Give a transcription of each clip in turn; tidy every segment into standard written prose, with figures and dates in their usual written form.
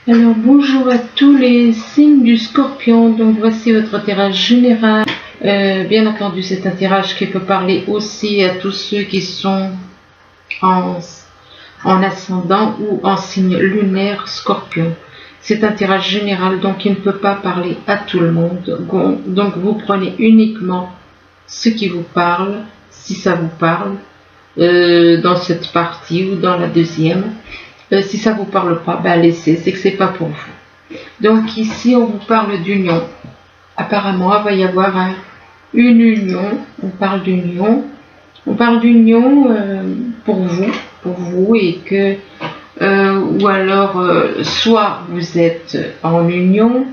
Alors bonjour à tous les signes du Scorpion. Donc voici votre tirage général. Bien entendu, c'est un tirage qui peut parler aussi à tous ceux qui sont en ascendant ou en signe lunaire Scorpion. C'est un tirage général, donc il ne peut pas parler à tout le monde. Donc vous prenez uniquement ce qui vous parle, si ça vous parle, dans cette partie ou dans la deuxième. Si ça vous parle pas, laissez, c'est que c'est pas pour vous. Donc ici on vous parle d'union. Apparemment il va y avoir une union. On parle d'union. On parle d'union pour vous et que ou alors soit vous êtes en union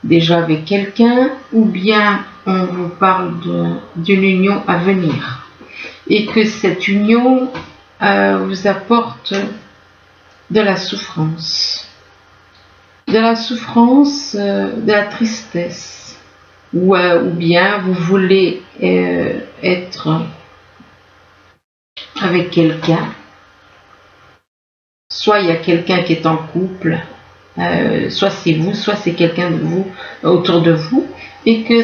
déjà avec quelqu'un, ou bien on vous parle d'une union à venir et que cette union vous apporte de la souffrance, de la tristesse, ou bien vous voulez être avec quelqu'un, soit il y a quelqu'un qui est en couple, soit c'est vous, soit c'est quelqu'un de vous autour de vous, et que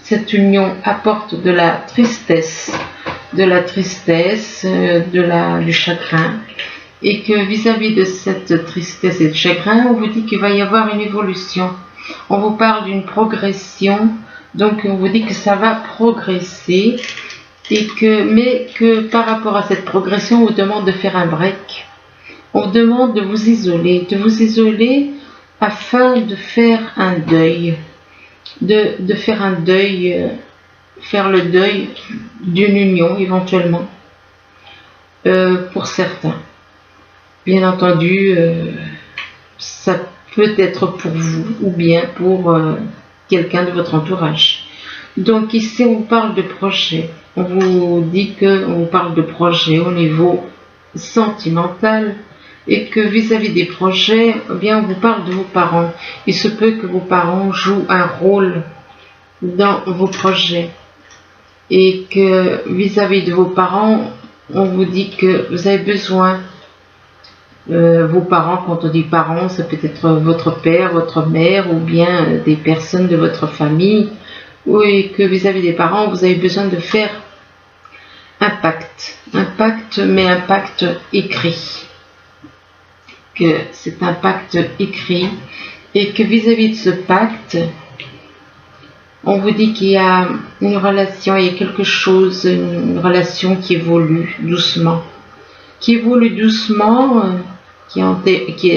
cette union apporte de la tristesse, du chagrin. Et que vis-à-vis de cette tristesse et de chagrin, on vous dit qu'il va y avoir une évolution. On vous parle d'une progression, donc on vous dit que ça va progresser, mais que par rapport à cette progression, on vous demande de faire un break. On vous demande de vous isoler afin de faire un deuil, de faire un deuil, faire le deuil d'une union éventuellement, pour certains. Bien entendu, ça peut être pour vous ou bien pour quelqu'un de votre entourage. Donc ici, on vous parle de projet. On vous dit qu'on vous parle de projet au niveau sentimental et que vis-à-vis des projets, on vous parle de vos parents. Il se peut que vos parents jouent un rôle dans vos projets et que vis-à-vis de vos parents, on vous dit que vous avez besoin. Vos parents, quand on dit parents, ça peut être votre père, votre mère ou bien des personnes de votre famille, et que vis-à-vis des parents, vous avez besoin de faire un pacte, mais un pacte écrit, que c'est un pacte écrit et que vis-à-vis de ce pacte, on vous dit qu'il y a une relation, il y a quelque chose, une relation qui évolue doucement, qui est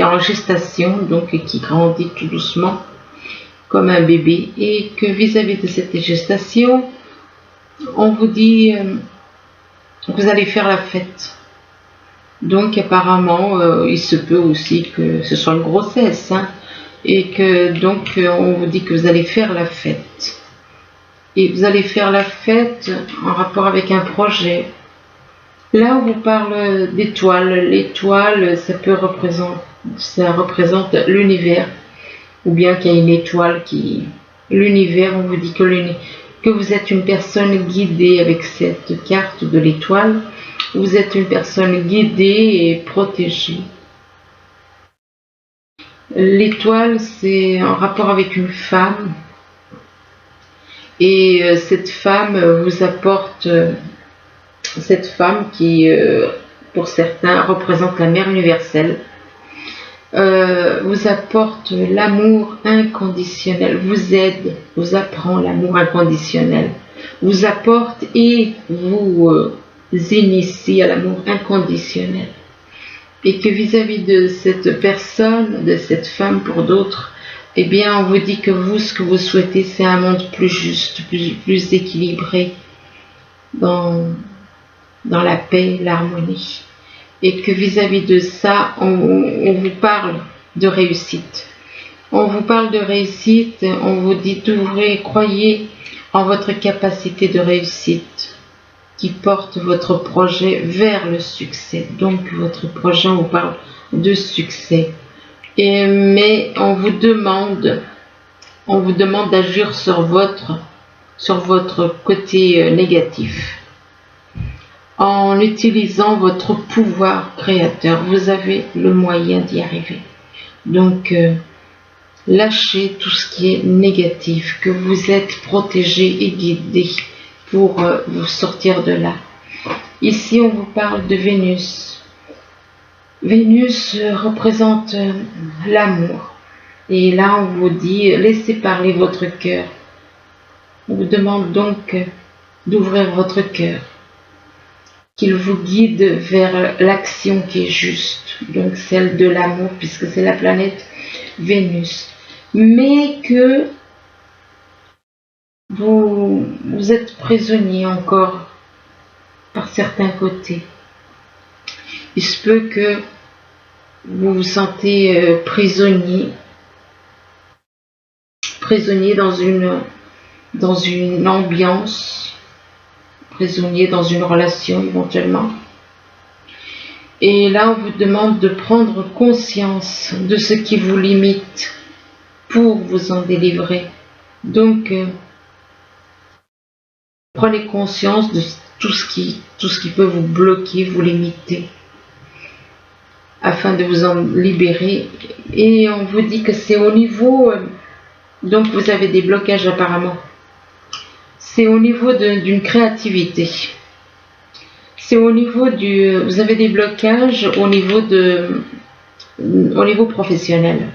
en gestation, donc qui grandit tout doucement comme un bébé, et que vis-à-vis de cette gestation, on vous dit que vous allez faire la fête. Donc apparemment, il se peut aussi que ce soit une grossesse, et que donc on vous dit que vous allez faire la fête. Et vous allez faire la fête en rapport avec un projet. Là, on vous parle d'étoiles. L'étoile, ça représente l'univers. Ou bien qu'il y a une étoile l'univers, on vous dit que vous êtes une personne guidée avec cette carte de l'étoile. Vous êtes une personne guidée et protégée. L'étoile, c'est en rapport avec une femme. Et cette femme vous apporte... Cette femme qui, pour certains, représente la mère universelle, vous apporte l'amour inconditionnel, vous aide, vous apprend l'amour inconditionnel, vous apporte et vous initie à l'amour inconditionnel. Et que vis-à-vis de cette personne, de cette femme pour d'autres, on vous dit que vous, ce que vous souhaitez, c'est un monde plus juste, plus équilibré, dans la paix, l'harmonie. Et que vis-à-vis de ça, on vous parle de réussite. On vous parle de réussite, on vous dit croyez en votre capacité de réussite qui porte votre projet vers le succès. Donc votre projet, on vous parle de succès. Mais on vous demande d'agir sur votre côté négatif. en utilisant votre pouvoir créateur. Vous avez le moyen d'y arriver. Donc, lâchez tout ce qui est négatif, que vous êtes protégé et guidé pour vous sortir de là. Ici, on vous parle de Vénus. Vénus représente l'amour. Et là, on vous dit, laissez parler votre cœur. On vous demande donc d'ouvrir votre cœur, qu'il vous guide vers l'action qui est juste, donc celle de l'amour, puisque c'est la planète Vénus. Mais que vous êtes prisonnier encore par certains côtés. Il se peut que vous vous sentez prisonnier dans une ambiance, prisonnier dans une relation éventuellement. Et là, on vous demande de prendre conscience de ce qui vous limite pour vous en délivrer. Donc, prenez conscience de tout ce qui peut vous bloquer, vous limiter, afin de vous en libérer. Et on vous dit que c'est au niveau... donc vous avez des blocages apparemment. C'est au niveau d'une créativité. C'est au niveau vous avez des blocages au niveau professionnel.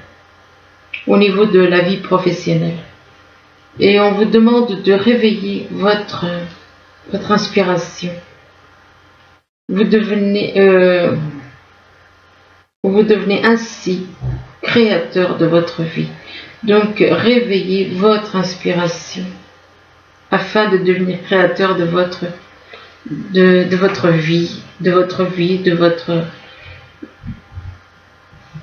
Au niveau de la vie professionnelle. Et on vous demande de réveiller votre inspiration. Vous devenez ainsi créateur de votre vie. Donc, réveillez votre inspiration afin de devenir créateur de votre vie,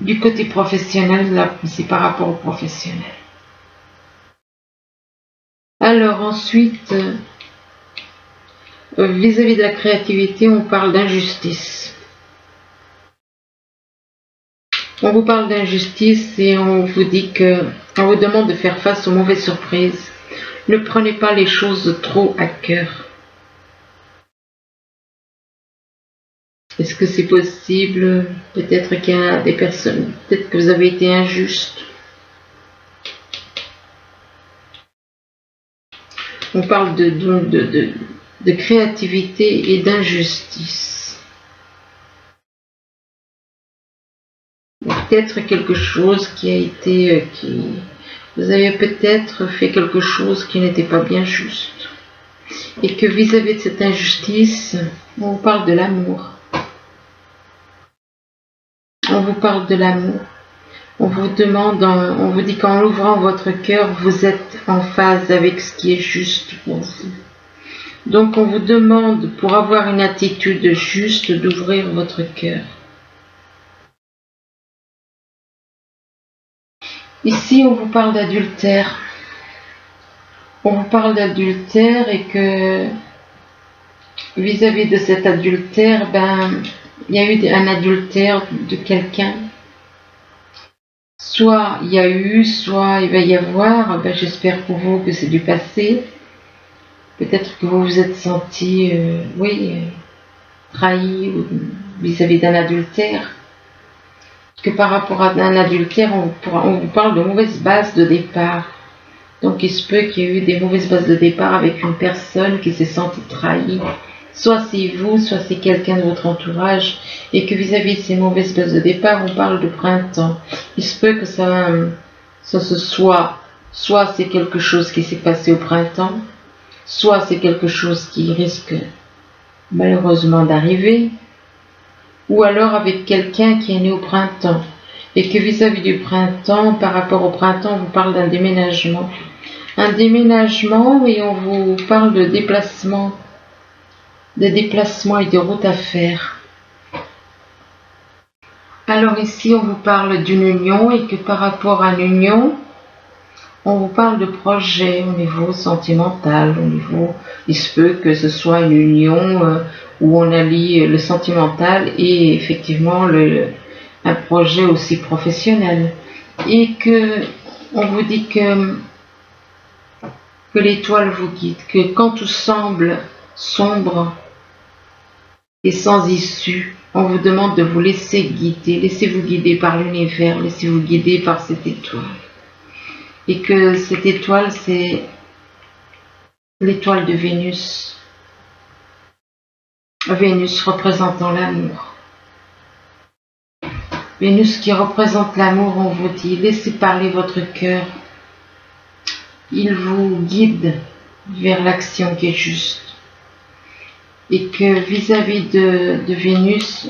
du côté professionnel. Là, c'est par rapport au professionnel. Alors ensuite, vis-à-vis de la créativité, on parle d'injustice. On vous parle d'injustice et on vous dit on vous demande de faire face aux mauvaises surprises. Ne prenez pas les choses trop à cœur. Est-ce que c'est possible? Peut-être qu'il y a des personnes, peut-être que vous avez été injuste. On parle de créativité et d'injustice. Peut-être quelque chose qui a été... vous avez peut-être fait quelque chose qui n'était pas bien juste. Et que vis-à-vis de cette injustice, on vous parle de l'amour. On vous parle de l'amour. On vous demande, on vous dit qu'en ouvrant votre cœur, vous êtes en phase avec ce qui est juste pour vous. Donc on vous demande, pour avoir une attitude juste, d'ouvrir votre cœur. Ici, on vous parle d'adultère. On vous parle d'adultère et que vis-à-vis de cet adultère, il y a eu un adultère de quelqu'un. Soit il y a eu, soit il va y avoir. J'espère pour vous que c'est du passé. Peut-être que vous vous êtes senti, trahi vis-à-vis d'un adultère. Que par rapport à un adultère, on vous parle de mauvaises bases de départ. Donc il se peut qu'il y ait eu des mauvaises bases de départ avec une personne qui s'est sentie trahie. Soit c'est vous, soit c'est quelqu'un de votre entourage. Et que vis-à-vis de ces mauvaises bases de départ, on parle de printemps. Il se peut que ça se soit c'est quelque chose qui s'est passé au printemps, soit c'est quelque chose qui risque malheureusement d'arriver, ou alors avec quelqu'un qui est né au printemps. Et que vis-à-vis du printemps, par rapport au printemps, on vous parle d'un déménagement. Un déménagement et on vous parle de déplacement et de routes à faire. Alors ici, on vous parle d'une union et que par rapport à l'union, on vous parle de projet au niveau sentimental, il se peut que ce soit une union où on allie le sentimental et effectivement un projet aussi professionnel. Et que on vous dit que l'étoile vous guide, que quand tout semble sombre, et sans issue. On vous demande de vous laisser guider, laissez-vous guider par l'univers, laissez-vous guider par cette étoile. Et que cette étoile, c'est l'étoile de Vénus. Vénus représentant l'amour. Vénus qui représente l'amour, on vous dit, laissez parler votre cœur. Il vous guide vers l'action qui est juste. Et que vis-à-vis de Vénus,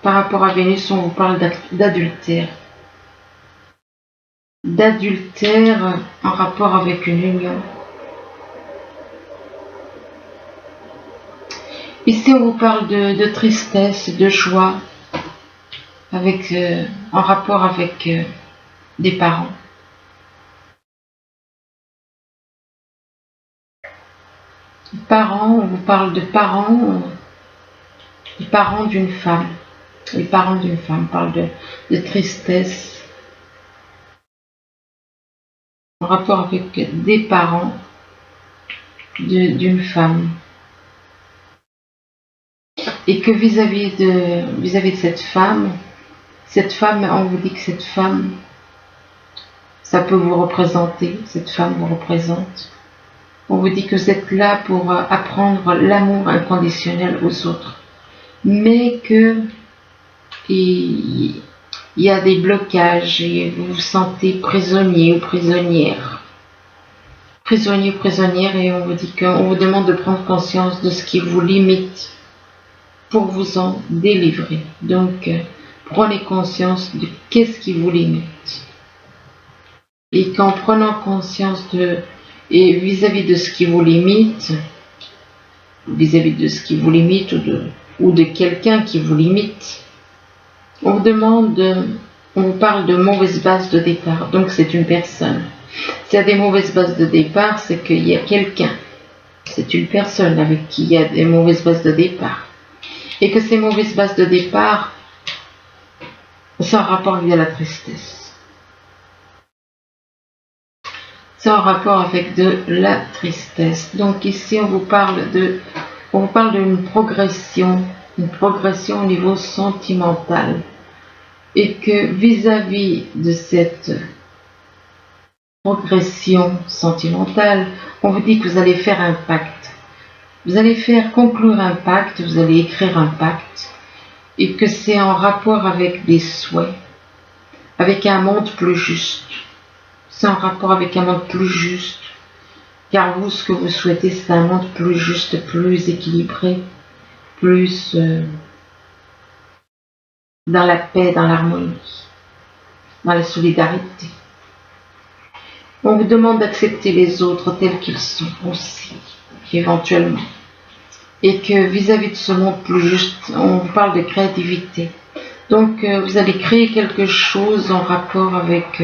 par rapport à Vénus, on vous parle d'adultère. D'adultère en rapport avec une union. Ici, on vous parle de tristesse, de joie, avec, en rapport avec des parents. Parents, on vous parle de parents, les parents d'une femme. Les parents d'une femme parlent de tristesse en rapport avec des parents d'une femme. Et que vis-à-vis de cette femme, on vous dit que cette femme, ça peut vous représenter, cette femme vous représente. On vous dit que vous êtes là pour apprendre l'amour inconditionnel aux autres. Mais que il y a des blocages et vous vous sentez prisonnier ou prisonnière. Prisonnier ou prisonnière, et on vous dit qu'on vous demande de prendre conscience de ce qui vous limite pour vous en délivrer. Donc, prenez conscience de qu'est-ce qui vous limite. Et qu'en prenant conscience et vis-à-vis de ce qui vous limite, ou de quelqu'un qui vous limite, on vous parle de mauvaise base de départ. Donc c'est une personne. S'il y a des mauvaises bases de départ, c'est qu'il y a quelqu'un. C'est une personne avec qui il y a des mauvaises bases de départ. Et que ces mauvaises bases de départ sont en rapport avec la tristesse. C'est en rapport avec de la tristesse. Donc ici, on vous parle d'une progression au niveau sentimental. Et que vis-à-vis de cette progression sentimentale, on vous dit que vous allez faire un pacte. Vous allez conclure un pacte, vous allez écrire un pacte, et que c'est en rapport avec des souhaits, avec un monde plus juste. C'est en rapport avec un monde plus juste, car vous, ce que vous souhaitez, c'est un monde plus juste, plus équilibré, plus dans la paix, dans l'harmonie, dans la solidarité. On vous demande d'accepter les autres tels qu'ils sont aussi, éventuellement. Et que vis-à-vis de ce monde plus juste, on vous parle de créativité. Donc vous allez créer quelque chose en rapport avec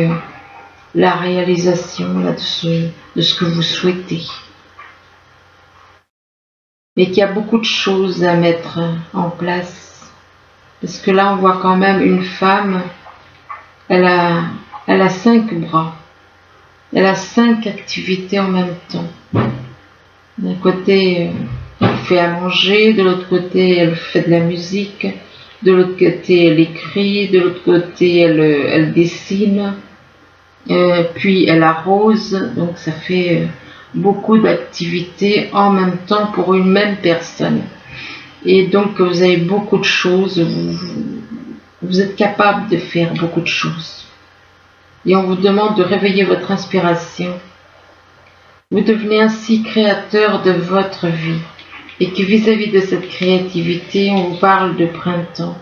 la réalisation là, de ce que vous souhaitez. Et qu'il y a beaucoup de choses à mettre en place. Parce que là, on voit quand même une femme, elle a 5 bras. Elle a 5 activités en même temps. D'un côté, elle fait à manger, de l'autre côté, elle fait de la musique, de l'autre côté, elle écrit, de l'autre côté, elle dessine, puis elle arrose. Donc ça fait beaucoup d'activités en même temps pour une même personne. Et donc vous avez beaucoup de choses, vous êtes capable de faire beaucoup de choses. Et on vous demande de réveiller votre inspiration. Vous devenez ainsi créateur de votre vie. Et que vis-à-vis de cette créativité, on vous parle de printemps.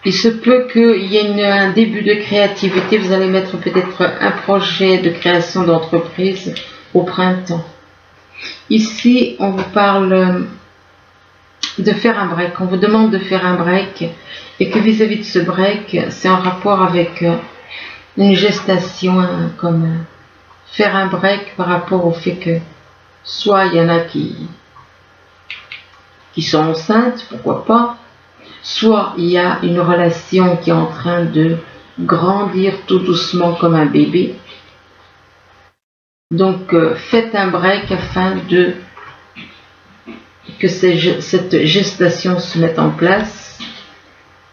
Il se peut qu'il y ait un début de créativité, vous allez mettre peut-être un projet de création d'entreprise au printemps. Ici, on vous parle de faire un break, on vous demande de faire un break, et que vis-à-vis de ce break, c'est en rapport avec une gestation, comme faire un break par rapport au fait que soit il y en a qui sont enceintes, pourquoi pas, soit il y a une relation qui est en train de grandir tout doucement comme un bébé. Donc faites un break afin de que cette gestation se mette en place,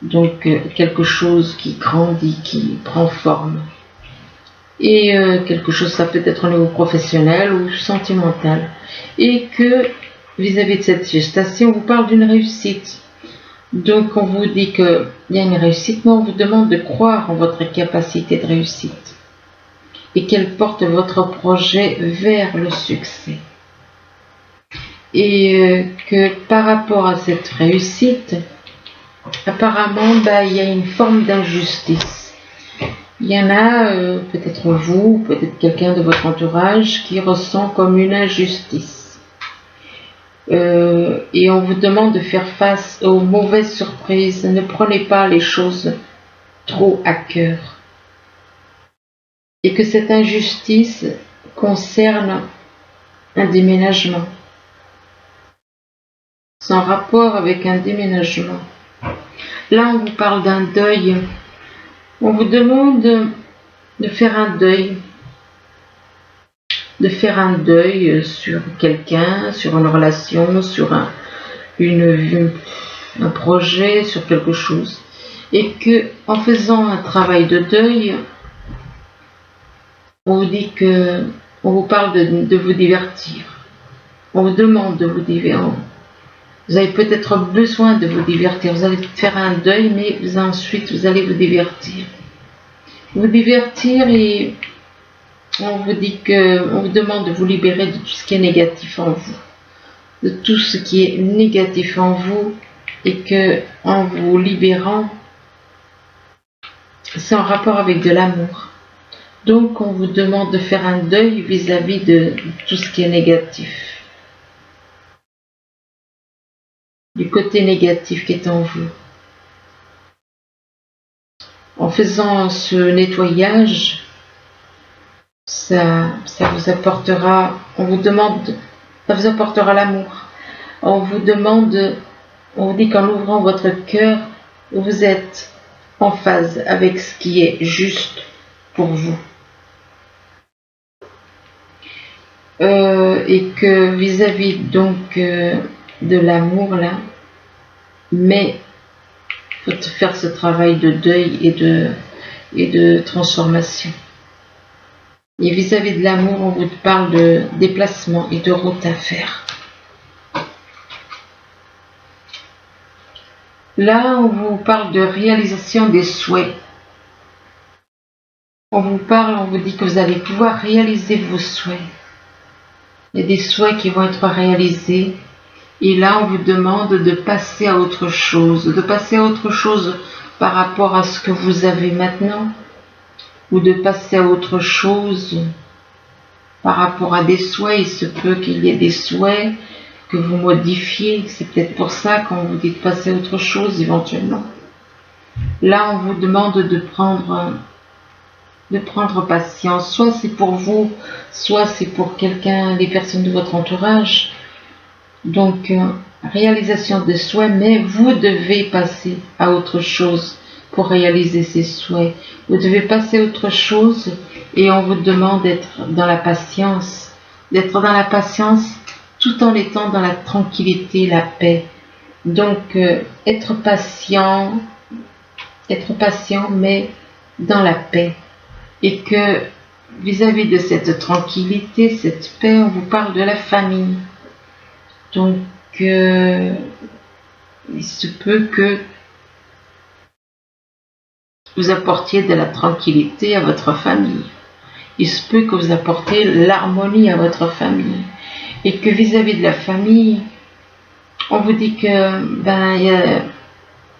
donc quelque chose qui grandit, qui prend forme. Et quelque chose, ça peut être au niveau professionnel ou sentimental. Et que vis-à-vis de cette gestation, on vous parle d'une réussite. Donc on vous dit qu'il y a une réussite, mais on vous demande de croire en votre capacité de réussite. Et qu'elle porte votre projet vers le succès. Et que par rapport à cette réussite, apparemment, il y a une forme d'injustice. Il y en a, peut-être vous, peut-être quelqu'un de votre entourage, qui ressent comme une injustice. Et on vous demande de faire face aux mauvaises surprises. Ne prenez pas les choses trop à cœur. Et que cette injustice concerne un déménagement. C'est en rapport avec un déménagement. Là, on vous parle d'un deuil. On vous demande de faire un deuil. De faire un deuil sur quelqu'un, sur une relation, sur un projet, sur quelque chose. Et que, en faisant un travail de deuil, on vous dit que, on vous parle de vous divertir. On vous demande de vous divertir. Vous avez peut-être besoin de vous divertir. Vous allez faire un deuil, mais ensuite vous allez vous divertir. Vous divertir et on vous dit on vous demande de vous libérer de tout ce qui est négatif en vous. De tout ce qui est négatif en vous et que en vous libérant, c'est en rapport avec de l'amour. Donc on vous demande de faire un deuil vis-à-vis de tout ce qui est négatif. Du côté négatif qui est en vous. En faisant ce nettoyage, ça vous apportera, on vous demande, ça vous apportera l'amour. On vous dit qu'en ouvrant votre cœur, vous êtes en phase avec ce qui est juste pour vous. Et que vis-à-vis donc de l'amour là, mais il faut faire ce travail de deuil et de transformation. Et vis-à-vis de l'amour, on vous parle de déplacement et de route à faire. Là, on vous parle de réalisation des souhaits. On vous dit que vous allez pouvoir réaliser vos souhaits. Il y a des souhaits qui vont être réalisés. Et là, on vous demande de passer à autre chose. De passer à autre chose par rapport à ce que vous avez maintenant. Ou de passer à autre chose par rapport à des souhaits. Il se peut qu'il y ait des souhaits que vous modifiez. C'est peut-être pour ça qu'on vous dit de passer à autre chose éventuellement. Là, on vous demande de prendre patience. Soit c'est pour vous, soit c'est pour quelqu'un, les personnes de votre entourage. Donc, réalisation des souhaits, mais vous devez passer à autre chose pour réaliser ces souhaits. Vous devez passer à autre chose et on vous demande d'être dans la patience. D'être dans la patience tout en étant dans la tranquillité, la paix. Donc, être patient, mais dans la paix. Et que vis-à-vis de cette tranquillité, cette paix, on vous parle de la famille. Donc, il se peut que vous apportiez de la tranquillité à votre famille. Il se peut que vous apportiez l'harmonie à votre famille. Et que vis-à-vis de la famille, on vous dit que,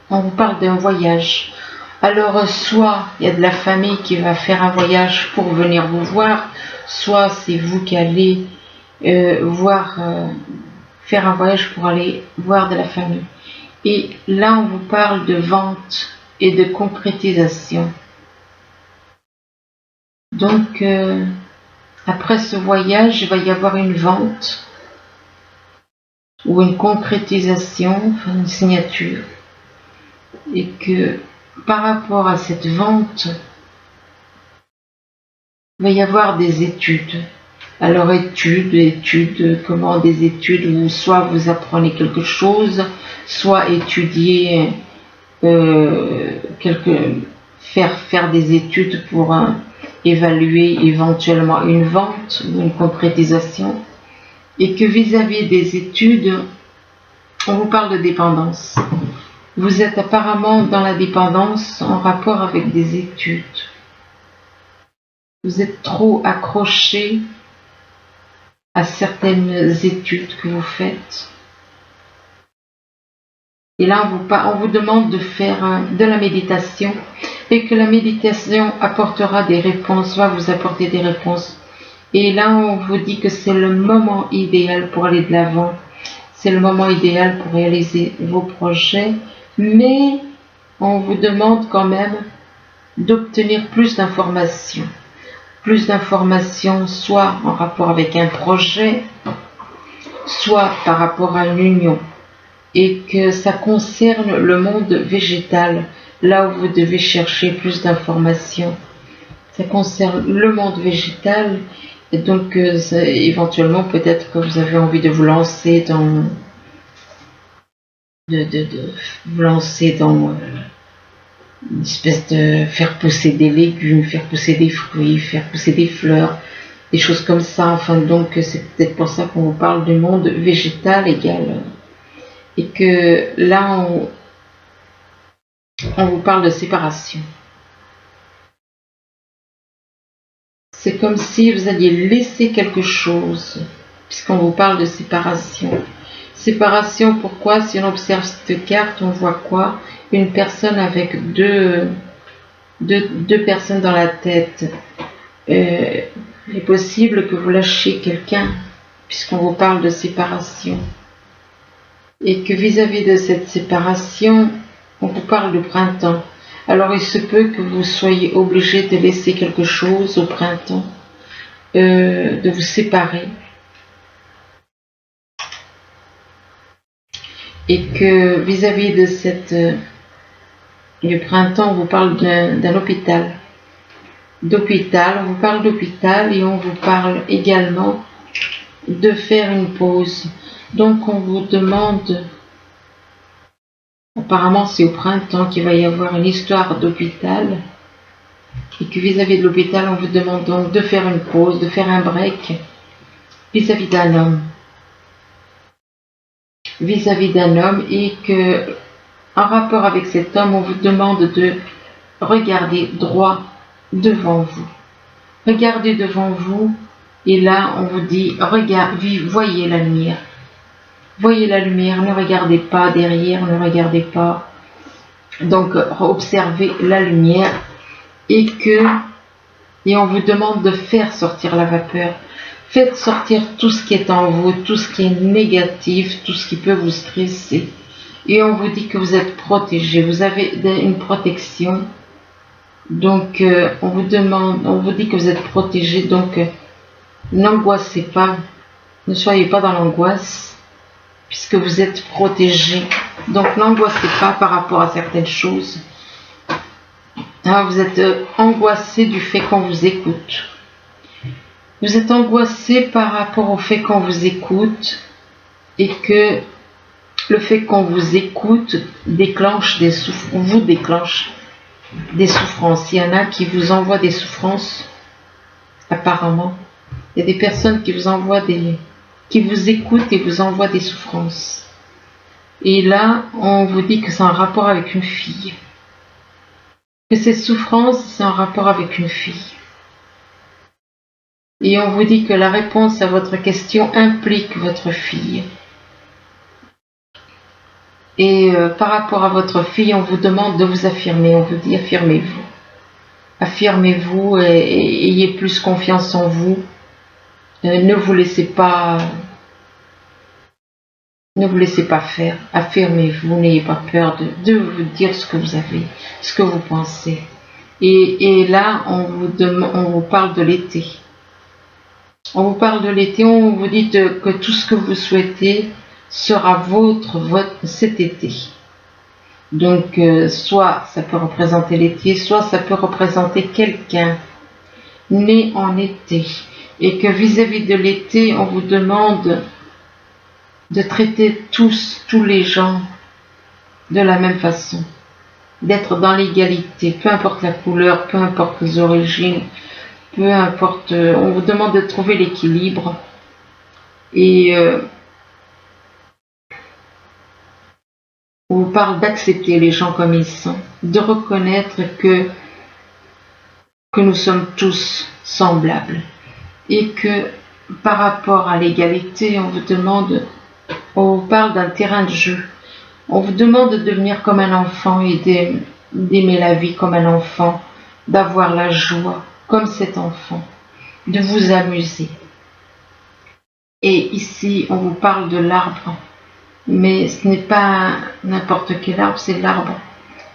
on vous parle d'un voyage. Alors, soit il y a de la famille qui va faire un voyage pour venir vous voir, soit c'est vous qui allez faire un voyage pour aller voir de la famille. Et là, on vous parle de vente et de concrétisation. Donc, après ce voyage, il va y avoir une vente ou une concrétisation, enfin une signature. Et que par rapport à cette vente, il va y avoir des études. Alors comment des études où soit vous apprenez quelque chose, soit étudier faire des études pour évaluer éventuellement une vente ou une concrétisation, et que vis-à-vis des études, on vous parle de dépendance. Vous êtes apparemment dans la dépendance en rapport avec des études. Vous êtes trop accroché à certaines études que vous faites. Et là, on vous demande de faire de la méditation, et que la méditation apportera des réponses, va vous apporter des réponses. Et là, on vous dit que c'est le moment idéal pour aller de l'avant. C'est le moment idéal pour réaliser vos projets, mais on vous demande quand même d'obtenir plus d'informations. Plus d'informations, soit en rapport avec un projet, soit par rapport à une union. Et que ça concerne le monde végétal, là où vous devez chercher plus d'informations. Ça concerne le monde végétal, et donc éventuellement peut-être que vous avez envie de vous lancer dans une espèce de faire pousser des légumes, faire pousser des fruits, faire pousser des fleurs, des choses comme ça. Enfin, donc c'est peut-être pour ça qu'on vous parle du monde végétal égal. Et que là, on vous parle de séparation. C'est comme si vous alliez laisser quelque chose, puisqu'on vous parle de séparation. Séparation, pourquoi? Si on observe cette carte, on voit quoi? Une personne avec deux personnes dans la tête. Il est possible que vous lâchiez quelqu'un, puisqu'on vous parle de séparation. Et que vis-à-vis de cette séparation, on vous parle de printemps. Alors il se peut que vous soyez obligé de laisser quelque chose au printemps, de vous séparer. Et que vis-à-vis de du printemps, on vous parle d'un hôpital. On vous parle d'hôpital et on vous parle également de faire une pause. Donc on vous demande, apparemment c'est au printemps qu'il va y avoir une histoire d'hôpital, et que vis-à-vis de l'hôpital, on vous demande donc de faire une pause, de faire un break vis-à-vis d'un homme. Vis-à-vis d'un homme, et que en rapport avec cet homme, on vous demande de regarder droit devant vous. Regardez devant vous, et là on vous dit, voyez la lumière. Voyez la lumière, ne regardez pas derrière, ne regardez pas. Donc observez la lumière, et on vous demande de faire sortir la vapeur. Faites sortir tout ce qui est en vous, tout ce qui est négatif, tout ce qui peut vous stresser. Et on vous dit que vous êtes protégé, vous avez une protection. Donc on vous dit que vous êtes protégé, donc n'angoissez pas, ne soyez pas dans l'angoisse, puisque vous êtes protégé. Donc n'angoissez pas par rapport à certaines choses. Vous êtes angoissé du fait qu'on vous écoute. Vous êtes angoissé par rapport au fait qu'on vous écoute, et que le fait qu'on vous écoute déclenche des souffrances. Il y en a qui vous envoient des souffrances, apparemment. Il y a des personnes qui vous écoutent et vous envoient des souffrances. Et là, on vous dit que c'est en rapport avec une fille. Que ces souffrances, c'est en rapport avec une fille. Et on vous dit que la réponse à votre question implique votre fille. Et par rapport à votre fille, on vous demande de vous affirmer. On vous dit affirmez-vous. Affirmez-vous et ayez plus confiance en vous. Ne vous laissez pas faire. Affirmez-vous. N'ayez pas peur de vous dire ce que vous avez, ce que vous pensez. Et là, on vous parle de l'été. On vous parle de l'été, on vous dit que tout ce que vous souhaitez sera votre cet été. Donc, soit ça peut représenter l'été, soit ça peut représenter quelqu'un né en été. et que vis-à-vis de l'été, on vous demande de traiter tous les gens de la même façon, d'être dans l'égalité, peu importe la couleur, peu importe les origines, peu importe, on vous demande de trouver l'équilibre et on vous parle d'accepter les gens comme ils sont, de reconnaître que nous sommes tous semblables et que par rapport à l'égalité, on vous parle d'un terrain de jeu. On vous demande de devenir comme un enfant et d'aimer la vie comme un enfant, d'avoir la joie comme cet enfant, de vous amuser. Et ici, on vous parle de l'arbre, mais ce n'est pas n'importe quel arbre, c'est l'arbre.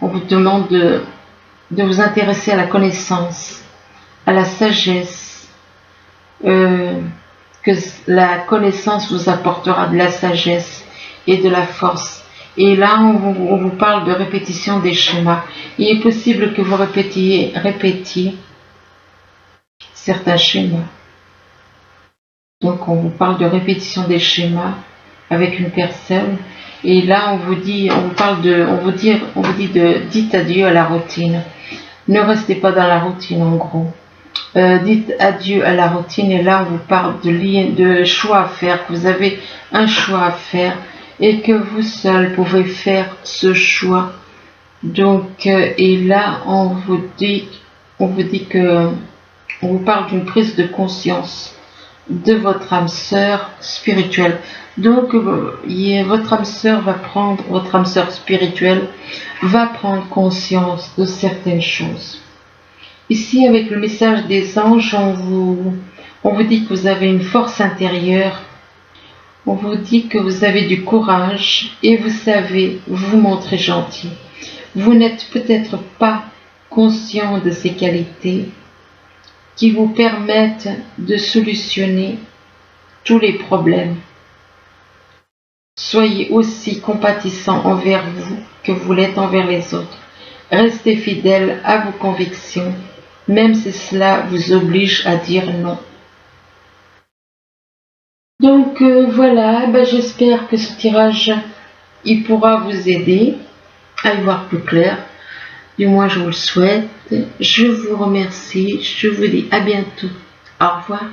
On vous demande de vous intéresser à la connaissance, à la sagesse, que la connaissance vous apportera de la sagesse et de la force. Et là, on vous parle de répétition des schémas. Il est possible que vous répétiez certains schémas. Donc, on vous parle de répétition des schémas avec une personne. Et là, on vous dit dites adieu à la routine. Ne restez pas dans la routine, en gros. Dites adieu à la routine. Et là, on vous parle de choix à faire, que vous avez un choix à faire et que vous seul pouvez faire ce choix. Donc, et là, on vous parle d'une prise de conscience de votre âme sœur spirituelle. Donc, votre âme sœur spirituelle va prendre conscience de certaines choses. Ici, avec le message des anges, on vous dit que vous avez une force intérieure. On vous dit que vous avez du courage et vous savez vous montrer gentil. Vous n'êtes peut-être pas conscient de ces qualités qui vous permettent de solutionner tous les problèmes. Soyez aussi compatissant envers vous que vous l'êtes envers les autres. Restez fidèle à vos convictions, même si cela vous oblige à dire non. Donc voilà, j'espère que ce tirage il pourra vous aider à y voir plus clair. Du moins, je vous le souhaite. Je vous remercie. Je vous dis à bientôt. Au revoir.